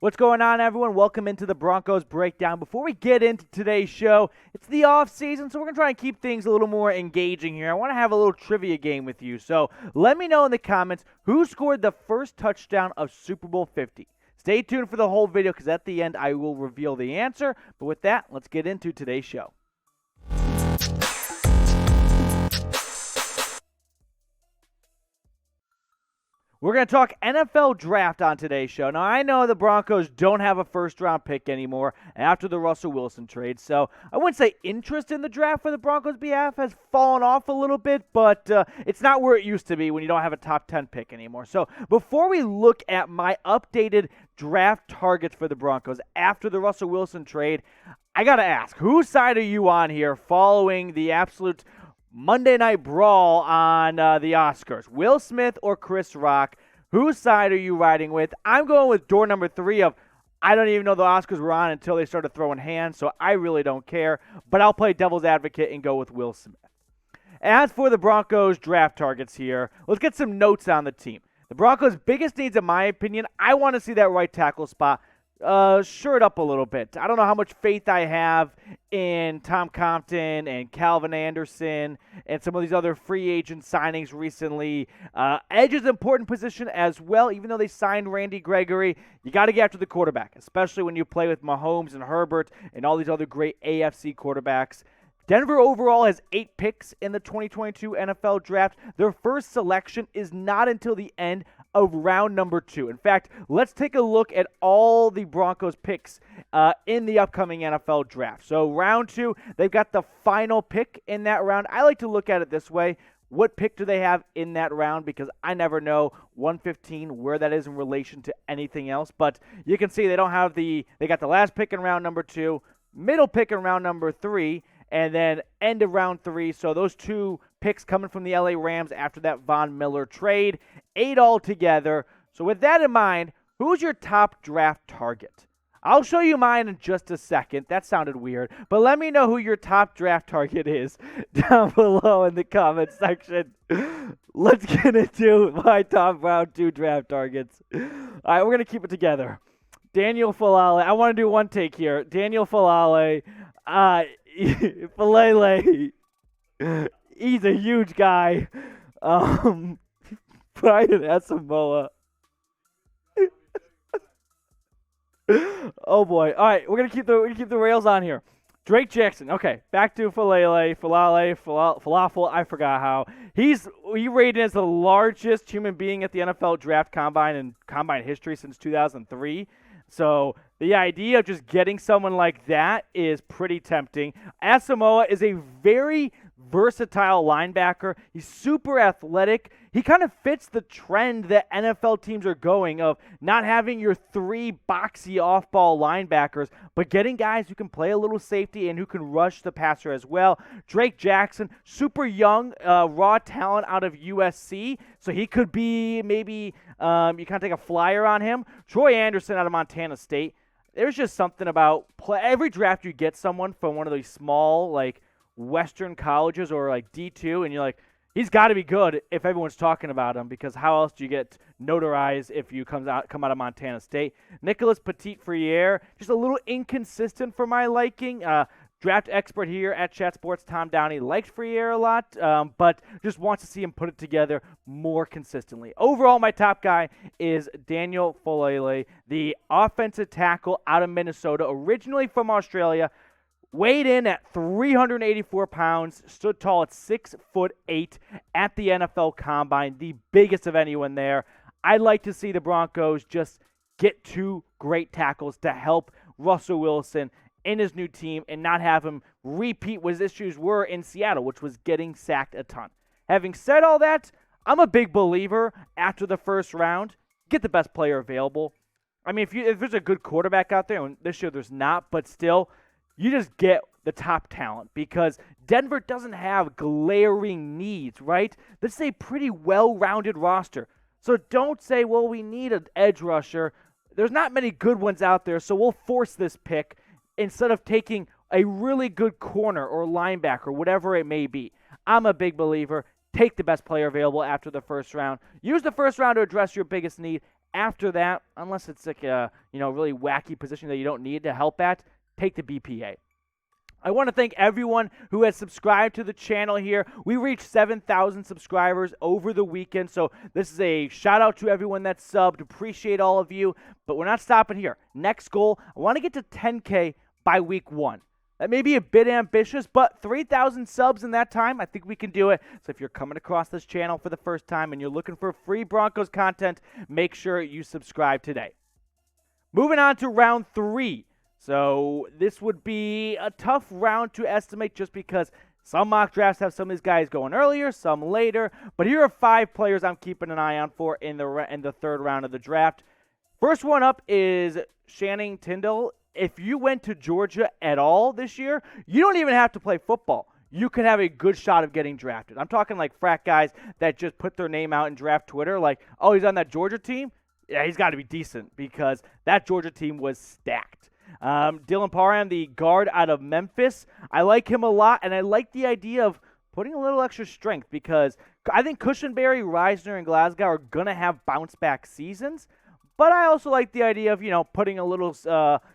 What's going on, everyone? Welcome into the Broncos Breakdown. Before we get into today's show, it's the off season, so we're going to try and keep things a little more engaging here. I want to have a little trivia game with you, so let me know in the comments who scored the first touchdown of Super Bowl 50. Stay tuned for the whole video because at the end I will reveal the answer. But with that, let's get into today's show. We're going to talk NFL Draft on today's show. Now, I know the Broncos don't have a first-round pick anymore after the Russell Wilson trade, so I wouldn't say interest in the draft for the Broncos' behalf has fallen off a little bit, but it's not where it used to be when you don't have a top 10 pick anymore. So before we look at my updated draft targets for the Broncos after the Russell Wilson trade, I got to ask, whose side are you on here following the absolute Monday Night Brawl on the Oscars? Will Smith or Chris Rock? Whose side are you riding with? I'm going with door number 3 of I don't even know the Oscars were on until they started throwing hands, so I really don't care. But I'll play devil's advocate and go with Will Smith. As for the Broncos draft targets here, let's get some notes on the team. The Broncos' biggest needs, in my opinion, I want to see that right tackle spot shirt up a little bit. I don't know how much faith I have in Tom Compton and Calvin Andersen and some of these other free agent signings recently. Edge is an important position as well. Even though they signed Randy Gregory, you got to get after the quarterback, especially when you play with Mahomes and Herbert and all these other great AFC quarterbacks. Denver overall has 8 picks in the 2022 NFL Draft. Their first selection is not until the end of round number 2. In fact, let's take a look at all the Broncos picks in the upcoming NFL Draft. So round 2, they've got the final pick in that round. I like to look at it this way. What pick do they have in that round? Because I never know 115 where that is in relation to anything else. But you can see they got the last pick in round number 2, middle pick in round number 3, and then end of round 3. So those 2 picks coming from the LA Rams after that Von Miller trade. 8 altogether. So with that in mind, who's your top draft target? I'll show you mine in just a second. That sounded weird. But let me know who your top draft target is down below in the comment section. Let's get into my top round 2 draft targets. All right, we're going to keep it together. Daniel Faalele. I want to do one take here. Daniel Faalele. Faalele. He's a huge guy. Brian Asamoah. Oh boy! All right, we're gonna keep the rails on here. Drake Jackson. Okay, back to Falafel. I forgot how he rated as the largest human being at the NFL Draft Combine in Combine history since 2003. So the idea of just getting someone like that is pretty tempting. Asamoah is a very versatile linebacker. He's super athletic. He kind of fits the trend that NFL teams are going of not having your 3 boxy off-ball linebackers, but getting guys who can play a little safety and who can rush the passer as well. Drake Jackson, super young, raw talent out of USC, so he could be maybe you kind of take a flyer on him. Troy Andersen out of Montana State. There's just something about every draft you get someone from one of these small, like, Western colleges or like D2, and you're like, he's got to be good if everyone's talking about him, because how else do you get notarized if you come out of Montana State? Nicholas Petit-Frere, just a little inconsistent for my liking. Draft expert here at Chat Sports, Tom Downey, liked Frere a lot, but just wants to see him put it together more consistently. Overall, my top guy is Daniel Faalele, the offensive tackle out of Minnesota, originally from Australia. Weighed in at 384 pounds, stood tall at 6'8" at the NFL Combine, the biggest of anyone there. I'd like to see the Broncos just get 2 great tackles to help Russell Wilson in his new team and not have him repeat what his issues were in Seattle, which was getting sacked a ton. Having said all that, I'm a big believer after the first round, get the best player available. I mean, if there's a good quarterback out there, and this year there's not, but still, you just get the top talent because Denver doesn't have glaring needs, right? This is a pretty well-rounded roster. So don't say, well, we need an edge rusher. There's not many good ones out there, so we'll force this pick instead of taking a really good corner or linebacker, whatever it may be. I'm a big believer. Take the best player available after the first round. Use the first round to address your biggest need. After that, unless it's like a really wacky position that you don't need to help at, take the BPA. I want to thank everyone who has subscribed to the channel here. We reached 7,000 subscribers over the weekend, so this is a shout out to everyone that subbed. Appreciate all of you, but we're not stopping here. Next goal, I want to get to 10K by week 1. That may be a bit ambitious, but 3,000 subs in that time, I think we can do it. So if you're coming across this channel for the first time and you're looking for free Broncos content, make sure you subscribe today. Moving on to round 3. So this would be a tough round to estimate just because some mock drafts have some of these guys going earlier, some later. But here are 5 players I'm keeping an eye on for in the third round of the draft. First one up is Channing Tindall. If you went to Georgia at all this year, you don't even have to play football. You could have a good shot of getting drafted. I'm talking like frat guys that just put their name out in draft Twitter like, oh, he's on that Georgia team? Yeah, he's got to be decent because that Georgia team was stacked. Dylan Parham, the guard out of Memphis. I like him a lot, and I like the idea of putting a little extra strength because I think Cushenberry, Reisner, and Glasgow are going to have bounce-back seasons. But I also like the idea of, putting a little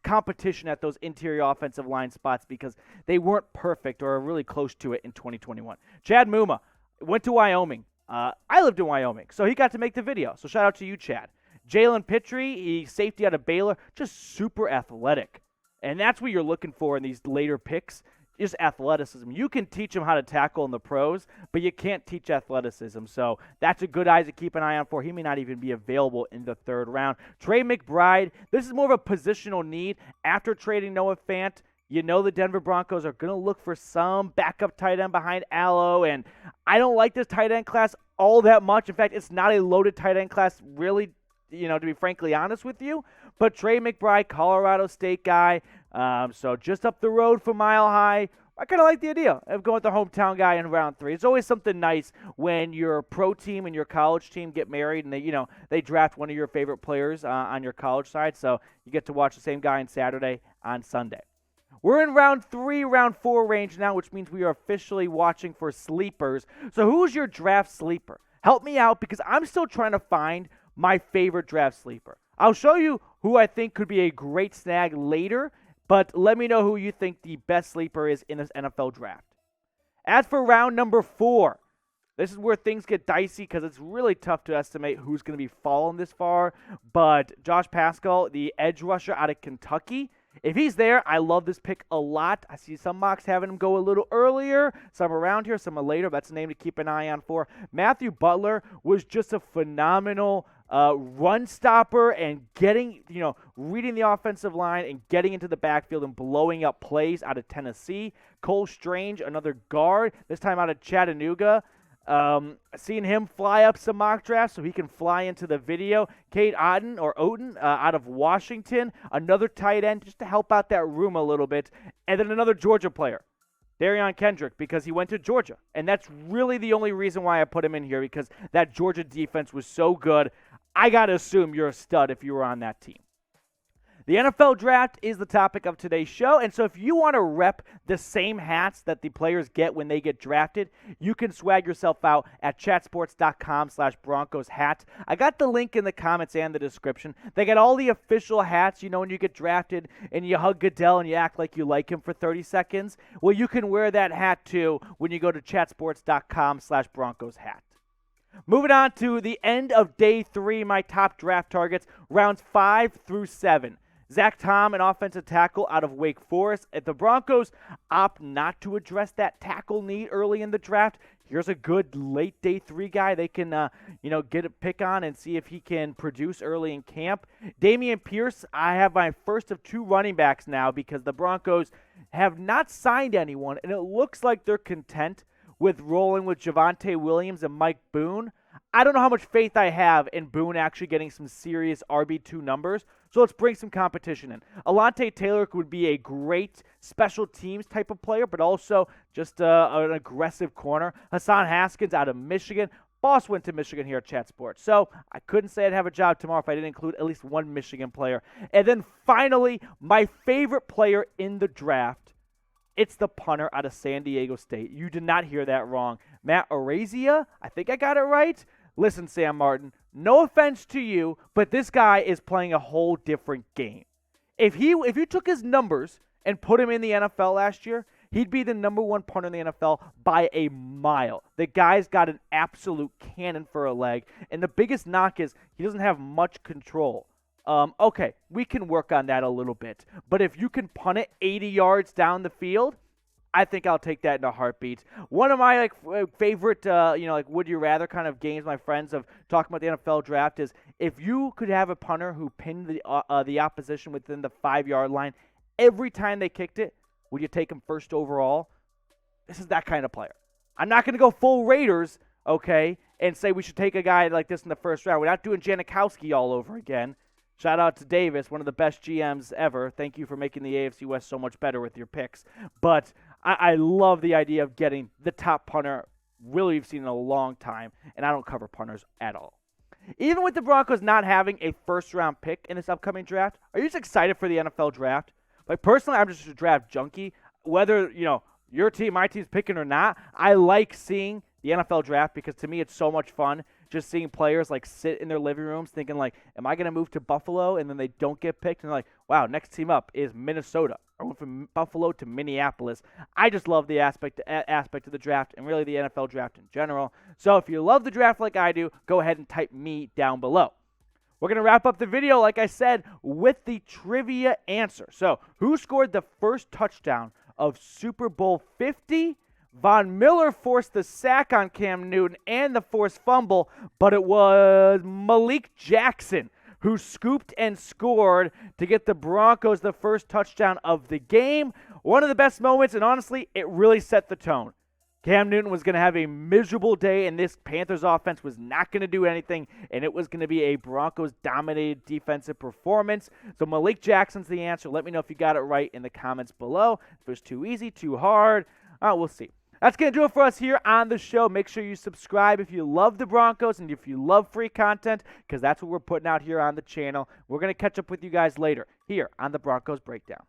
competition at those interior offensive line spots because they weren't perfect or really close to it in 2021. Chad Muma went to Wyoming. I lived in Wyoming, so he got to make the video. So shout out to you, Chad. Jalen Pitre, he's safety out of Baylor, just super athletic. And that's what you're looking for in these later picks, just athleticism. You can teach them how to tackle in the pros, but you can't teach athleticism. So that's a good eye to keep an eye on for. He may not even be available in the third round. Trey McBride, this is more of a positional need. After trading Noah Fant, the Denver Broncos are going to look for some backup tight end behind Allo, and I don't like this tight end class all that much. In fact, it's not a loaded tight end class really, to be frankly honest with you. But Trey McBride, Colorado State guy, so just up the road from Mile High. I kind of like the idea of going with the hometown guy in round 3. It's always something nice when your pro team and your college team get married and they draft one of your favorite players on your college side. So you get to watch the same guy on Saturday on Sunday. We're in round 3, round 4 range now, which means we are officially watching for sleepers. So who's your draft sleeper? Help me out because I'm still trying to find my favorite draft sleeper. I'll show you who I think could be a great snag later, but let me know who you think the best sleeper is in this NFL draft. As for round number 4, this is where things get dicey because it's really tough to estimate who's going to be falling this far, but Josh Paschal, the edge rusher out of Kentucky, if he's there, I love this pick a lot. I see some mocks having him go a little earlier, some around here, some later. That's a name to keep an eye on for. Matthew Butler was just a phenomenal run stopper and reading the offensive line and getting into the backfield and blowing up plays out of Tennessee. Cole Strange, another guard, this time out of Chattanooga. Seeing him fly up some mock drafts so he can fly into the video. Cade Otton out of Washington, another tight end just to help out that room a little bit. And then another Georgia player, Derion Kendrick, because he went to Georgia. And that's really the only reason why I put him in here, because that Georgia defense was so good. I got to assume you're a stud if you were on that team. The NFL draft is the topic of today's show, and so if you want to rep the same hats that the players get when they get drafted, you can swag yourself out at chatsports.com/Broncos hat. I got the link in the comments and the description. They got all the official hats, when you get drafted and you hug Goodell and you act like you like him for 30 seconds. Well, you can wear that hat too when you go to chatsports.com/Broncos hat. Moving on to the end of day 3, my top draft targets, rounds 5 through 7. Zach Tom, an offensive tackle out of Wake Forest. If the Broncos opt not to address that tackle need early in the draft, here's a good late day 3 guy they can, get a pick on and see if he can produce early in camp. Dameon Pierce, I have my first of 2 running backs now because the Broncos have not signed anyone, and it looks like they're content with rolling with Javonte Williams and Mike Boone. I don't know how much faith I have in Boone actually getting some serious RB2 numbers, so let's bring some competition in. Alontae Taylor would be a great special teams type of player, but also just an aggressive corner. Hassan Haskins out of Michigan. Boss went to Michigan here at Chat Sports, so I couldn't say I'd have a job tomorrow if I didn't include at least one Michigan player. And then finally, my favorite player in the draft, it's the punter out of San Diego State. You did not hear that wrong. Matt Araiza, I think I got it right. Listen, Sam Martin, no offense to you, but this guy is playing a whole different game. If you took his numbers and put him in the NFL last year, he'd be the number one punter in the NFL by a mile. The guy's got an absolute cannon for a leg, and the biggest knock is he doesn't have much control. Okay, we can work on that a little bit. But if you can punt it 80 yards down the field, I think I'll take that in a heartbeat. One of my favorite, would you rather kind of games, my friends, of talking about the NFL draft is if you could have a punter who pinned the opposition within the 5-yard line every time they kicked it, would you take him first overall? This is that kind of player. I'm not going to go full Raiders, okay, and say we should take a guy like this in the first round. We're not doing Janikowski all over again. Shout out to Davis, one of the best GMs ever. Thank you for making the AFC West so much better with your picks. But I love the idea of getting the top punter really we've seen in a long time, and I don't cover punters at all. Even with the Broncos not having a first-round pick in this upcoming draft, are you just excited for the NFL draft? Like, personally, I'm just a draft junkie. Whether, your team, my team's picking or not, I like seeing the NFL draft because to me it's so much fun just seeing players sit in their living rooms thinking am I going to move to Buffalo? And then they don't get picked and they're like, wow, next team up is Minnesota. I went from Buffalo to Minneapolis. I just love the aspect of the draft and really the NFL draft in general. So if you love the draft like I do, go ahead and type me down below. We're going to wrap up the video, like I said, with the trivia answer. So who scored the first touchdown of Super Bowl 50? Von Miller forced the sack on Cam Newton and the forced fumble, but it was Malik Jackson who scooped and scored to get the Broncos the first touchdown of the game. One of the best moments, and honestly, it really set the tone. Cam Newton was going to have a miserable day, and this Panthers offense was not going to do anything, and it was going to be a Broncos-dominated defensive performance. So Malik Jackson's the answer. Let me know if you got it right in the comments below. If it was too easy, too hard, we'll see. That's going to do it for us here on the show. Make sure you subscribe if you love the Broncos and if you love free content, because that's what we're putting out here on the channel. We're going to catch up with you guys later here on the Broncos Breakdown.